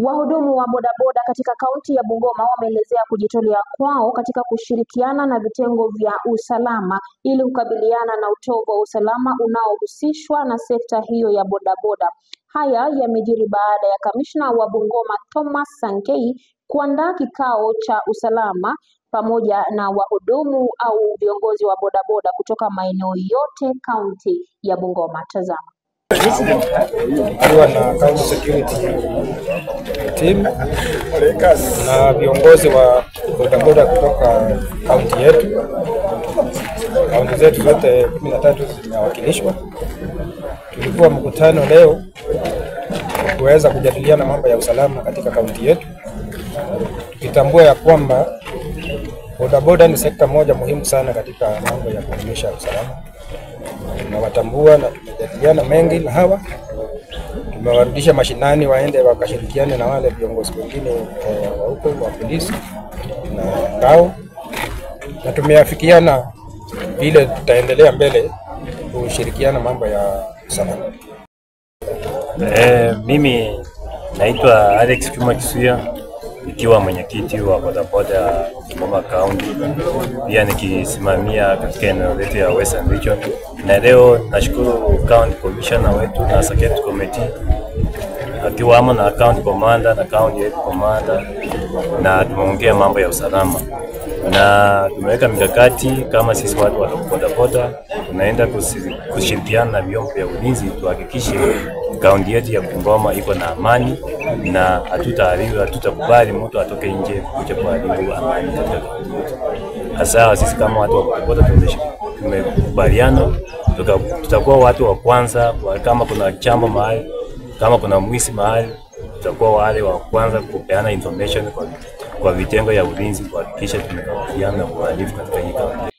Wahudumu wa bodaboda katika kaunti ya Bungoma wameelezea kujitolea kwao katika kushirikiana na vitengo vya usalama ili kukabiliana na utovu wa usalama unaohusishwa na sekta hiyo ya bodaboda. Haya yamejiri baada ya kamishna wa Bungoma Thomas Sankei kuandaa kikao cha usalama pamoja na wahudumu au viongozi wa bodaboda kutoka maeneo yote kaunti ya Bungoma. Tazama. Tukiwa na county security team na viongozi wa bodaboda kutoka kaunti yetu. Kaunti zetu zote 13 zinawakilishwa. Tulikuwa mkutano leo kuweza kujadiliana mambo ya usalama katika kaunti yetu, tukitambua ya kwamba bodaboda ni sekta moja muhimu sana katika mambo ya kudumisha usalama. Tunawatambua na tumejadiliana mengi na hawa. Tumewarudisha mashinani waende wakashirikiane na wale viongozi wengine wa huko wa polisi na ngao, na tumeafikiana vile tutaendelea mbele kushirikiana mambo ya usalama. Mimi naitwa Alex Chuma Kisuya, nikiwa mwenyekiti wa bodaboda Bungoma County, pia nikisimamia katika eneo letu ya Western Region. Na leo nashukuru County Commissioner wetu na Security Committee akiwamo na County Commander na County Head Commander, na tumeongea mambo ya usalama na tumeweka mikakati kama sisi watu wa bodaboda tunaenda kushirikiana na vyombo vya ulinzi tuhakikishe kaunti yetu ya Bungoma iko na amani na hatutakubali mtu atoke nje kuja kuharibu amani katika kaunti yetu. Hasa sisi kama watu wa bodaboda tumekubaliana tutakuwa watu wa kwanza, kama kuna jambo mahali, kama kuna mwisi mahali, tutakuwa wale wa kwanza kupeana information kwa vitengo ya ulinzi kuhakikisha tumekabiliana na uhalifu katika hii kaunti.